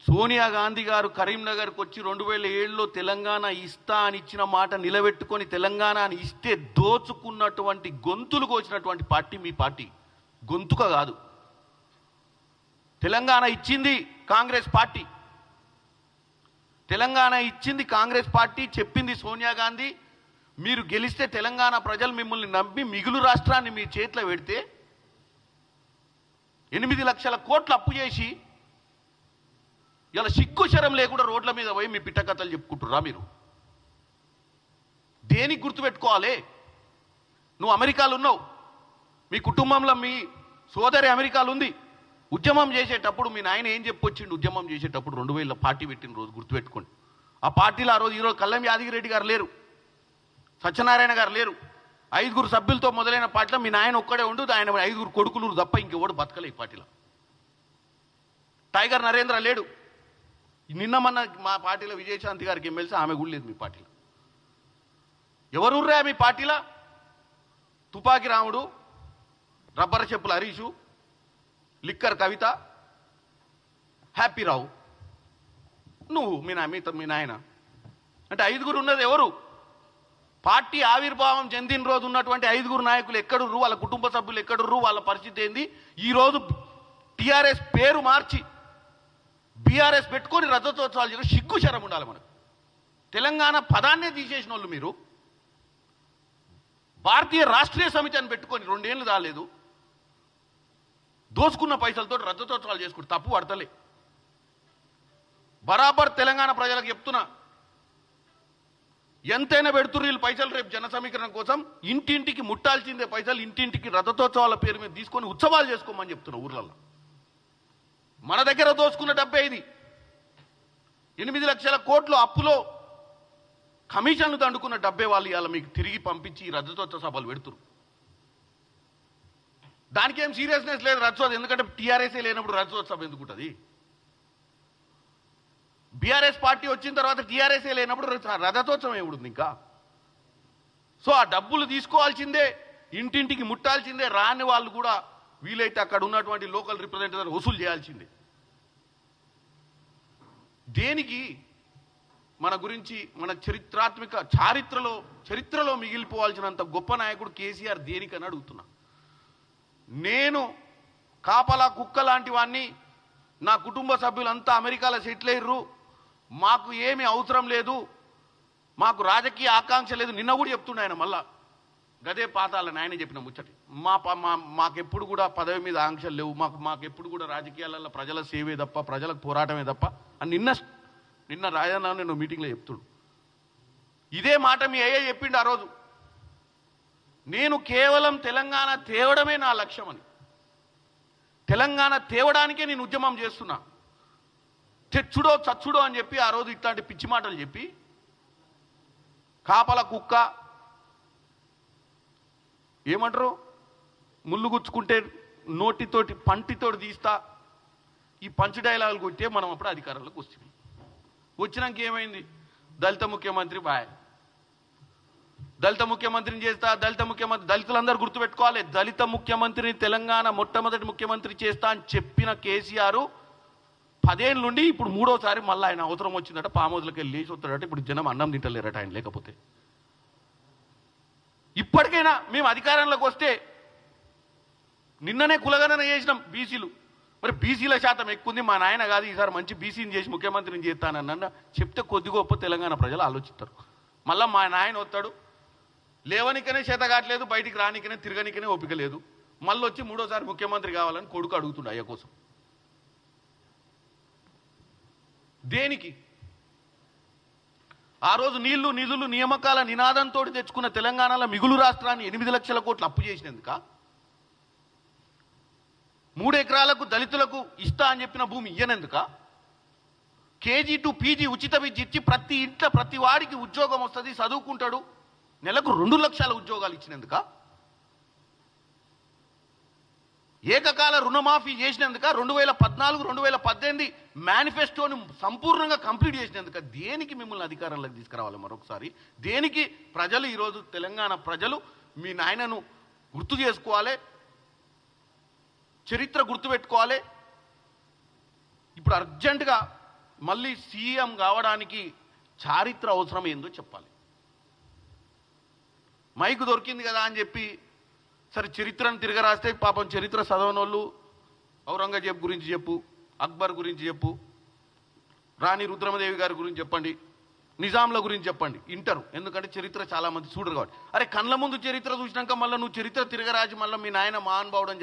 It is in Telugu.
సోనియా గాంధీ గారు కరీంనగర్కి వచ్చి 2007లో తెలంగాణ ఇస్తా అని ఇచ్చిన మాట నిలబెట్టుకొని తెలంగాణని ఇస్తే దోచుకున్నటువంటి గొంతులు కోసినటువంటి పార్టీ మీ పార్టీ. గొంతుక కాదు, తెలంగాణ ఇచ్చింది కాంగ్రెస్ పార్టీ. తెలంగాణ ఇచ్చింది కాంగ్రెస్ పార్టీ. చెప్పింది సోనియా గాంధీ. మీరు గెలిస్తే తెలంగాణ ప్రజలు మిమ్మల్ని నమ్మి మిగులు రాష్ట్రాన్ని మీ చేతిలో పెడితే 8 లక్షల కోట్లు అప్పు చేసి ఇలా సిగ్గు శరం లేకుండా రోడ్ల మీద పోయి మీ పిట్టకథలు చెప్పుకుంటుర్రా మీరు? దేనికి గుర్తుపెట్టుకోవాలి? నువ్వు అమెరికాలో ఉన్నావు, మీ కుటుంబంలో మీ సోదరి అమెరికాలో ఉంది. ఉద్యమం చేసేటప్పుడు మీ నాయన ఏం చెప్పొచ్చిండు? ఉద్యమం చేసేటప్పుడు 2000 పార్టీ పెట్టిన రోజు గుర్తుపెట్టుకోండి. ఆ పార్టీలో ఆ రోజు ఈరోజు కల్లం యాదగిరెడ్డి గారు లేరు, సత్యనారాయణ గారు లేరు. 5 సభ్యులతో మొదలైన పార్టీలో మీ నాయన ఒక్కడే ఉండు, ఆయన 5 కొడుకులు తప్ప ఇంకెవడు బతకలే ఈ పార్టీలో. టైగర్ నరేంద్ర లేడు. నిన్న మొన్న మా పార్టీలో విజయశాంతి గారికి ఎమ్మెల్సీ, ఆమె కూడా లేదు మీ పార్టీలో. ఎవరుర్రా మీ పార్టీలో? తుపాకి రాముడు, రబ్బర్ చెప్పుల హరీషు, లిక్కర్ కవిత, హ్యాపీ రావు, నువ్వు మీ నాయన అంటే 5 ఉన్నది ఎవరు? పార్టీ ఆవిర్భావం చెందిన రోజు ఉన్నటువంటి 5 నాయకులు ఎక్కడుర్రు? వాళ్ళ కుటుంబ సభ్యులు ఎక్కడుర్రు? వాళ్ళ పరిస్థితి ఏంది? ఈరోజు టీఆర్ఎస్ పేరు మార్చి బీఆర్ఎస్ పెట్టుకొని రజతోత్సవాలు చేయడం సిగ్గు శరం ఉండాలి మనకు. తెలంగాణ పదాన్నే తీసేసిన వాళ్ళు మీరు. భారతీయ రాష్ట్రీయ సమితి అని పెట్టుకొని 2 ఏళ్ళు రాలేదు, దోసుకున్న పైసలతో రజతోత్సవాలు చేసుకుంటూ తప్పు పడతలే. బరాబర్ తెలంగాణ ప్రజలకు చెప్తున్నా, ఎంతైనా పెడుతుర్రు వీళ్ళు పైసలు. రేపు జన సమీకరణ కోసం ఇంటింటికి ముట్టాల్సిందే పైసలు. ఇంటింటికి రథోత్సవాల పేరు మీద తీసుకొని ఉత్సవాలు చేసుకోమని చెప్తున్నా ఊర్లలో. మన దగ్గర దోసుకున్న డబ్బే ఇది. 8 లక్షల కోట్లు అప్పులో కమిషన్లు దండుకున్న డబ్బే వాళ్ళు ఇవాళ మీకు తిరిగి పంపించి ఈ రథోత్సవ సభలు పెడుతురు. దానికి ఏం సీరియస్నెస్ లేదు రథోత్సవం. ఎందుకంటే టీఆర్ఎస్ఏ లేనప్పుడు రథోత్సవం ఎందుకు ఉంటుంది? బీఆర్ఎస్ పార్టీ వచ్చిన తర్వాత టీఆర్ఎస్ఏ లేనప్పుడు రథోత్సవం ఏముంటుంది ఇంకా? సో ఆ డబ్బులు తీసుకోవాల్సిందే, ఇంటింటికి ముట్టాల్సిందే. రాని వాళ్ళు కూడా వీలైతే అక్కడ ఉన్నటువంటి లోకల్ రిప్రజెంటేటివ్ వసూలు చేయాల్సిందే. దేనికి? మన గురించి మన చరిత్రలో మిగిలిపోవాల్సినంత గొప్ప నాయకుడు కేసీఆర్ దేనికని అడుగుతున్నా. నేను కాపలా కుక్క లాంటి వాడిని, నా కుటుంబ సభ్యులంతా అమెరికాలో సెటిల్ అయ్యారు, మాకు ఏమీ అవసరం లేదు, మాకు రాజకీయ ఆకాంక్ష లేదు. నిన్న కూడా చెప్తుండే ఆయన మళ్ళా గదే పాతాలని ఆయన చెప్పిన ముచ్చటి. మాకెప్పుడు కూడా పదవి మీద ఆంక్షలు లేవు, మాకెప్పుడు కూడా రాజకీయాలలో ప్రజల సేవే తప్ప, ప్రజలకు పోరాటమే తప్ప అని నిన్న రాజన్న నేను మీటింగ్లో చెప్తుడు. ఇదే మాట మీ అయ్యే చెప్పిండు ఆ రోజు. నేను కేవలం తెలంగాణ తేవడమే నా లక్ష్యం అని. తెలంగాణ తేవడానికే నేను ఉద్యమం చేస్తున్నా. తెచ్చుడో చచ్చుడో అని చెప్పి ఆ రోజు ఇట్లాంటి పిచ్చి మాటలు చెప్పి కాపల కుక్క ఏమంటారు, ముళ్ళు గుచ్చుకుంటే నోటితోటి పంటితోటి తీస్తా, ఈ పంచ్ డైలాగులు కొట్టే మనం అప్పుడు అధికారంలోకి వస్తుంది. వచ్చినాక ఏమైంది? దళిత ముఖ్యమంత్రి బాయ్, దళిత ముఖ్యమంత్రిని చేస్తా, దళితులందరూ గుర్తుపెట్టుకోవాలి, దళిత ముఖ్యమంత్రిని తెలంగాణ మొట్టమొదటి ముఖ్యమంత్రి చేస్తా అని చెప్పిన కేసీఆర్ 10 ఏళ్ళ నుండి ఇప్పుడు 3వసారి మళ్ళీ ఆయన అవసరం వచ్చిందట, పామోదులకి వెళ్ళి లేచి వస్తాడట. ఇప్పుడు జనం అన్నం తింటలేరట ఆయన లేకపోతే. ఇప్పటికైనా మేము అధికారంలోకి వస్తే, నిన్ననే కులగణన చేసినాం బీసీలు, మరి బీసీల శాతం ఎక్కువ ఉంది, మా నాయన కాదు ఈసారి మంచి బీసీని చేసి ముఖ్యమంత్రిని చేస్తానన్న చెప్తే కొద్ది గొప్ప తెలంగాణ ప్రజలు ఆలోచిస్తారు. మళ్ళీ మా నాయన వస్తాడు, లేవనికనే చేత కావట్లేదు, బయటికి రానికనే తిరగనికనే ఓపిక లేదు, మళ్ళీ వచ్చి 3వసారి ముఖ్యమంత్రి కావాలని కొడుకు అడుగుతుండు అయ్య కోసం. దేనికి? ఆ రోజు నీళ్లు నిధులు నియామకాల నినాదంతో తెచ్చుకున్న తెలంగాణలో మిగులు రాష్ట్రాన్ని 8 లక్షల కోట్లు అప్పు చేసినందుక? 3 ఎకరాలకు దళితులకు ఇస్తా అని చెప్పిన భూమి ఇయ్యనందుక? కేజీ టు పీజీ ఉచిత విద్య ఇచ్చి ప్రతి ఇంట్లో ప్రతి వాడికి ఉద్యోగం వస్తుంది, చదువుకుంటాడు, నెలకు 2 లక్షల ఉద్యోగాలు ఇచ్చినందుక? ఏకకాల రుణమాఫీ చేసినందుక? 2014, 2018 మేనిఫెస్టోని సంపూర్ణంగా కంప్లీట్ చేసినందుక? దేనికి మిమ్మల్ని అధికారంలోకి తీసుకురావాలి మరొకసారి? దేనికి? ప్రజలు ఈరోజు తెలంగాణ ప్రజలు మీ నాయనను గుర్తు చేసుకోవాలి, చరిత్ర గుర్తుపెట్టుకోవాలి. ఇప్పుడు అర్జెంటుగా మళ్ళీ సీఎం కావడానికి చారిత్ర అవసరం ఏందో చెప్పాలి. మైకు దొరికింది కదా అని చెప్పి సరే చరిత్రను తిరగరాస్తే పాపం చరిత్ర చదవనోళ్ళు ఔరంగజేబ్ గురించి చెప్పు, అక్బర్ గురించి చెప్పు, రాణి రుద్రమదేవి గారి గురించి చెప్పండి, నిజాంల గురించి చెప్పండి, ఇంటరు. ఎందుకంటే చరిత్ర చాలా మంది చూడరు కాబట్టి. అరే కళ్ళ ముందు చరిత్ర చూసినాక మళ్ళీ నువ్వు చరిత్ర తిరగరాజు మళ్ళీ మీ నాయన మహానుభావుడు అని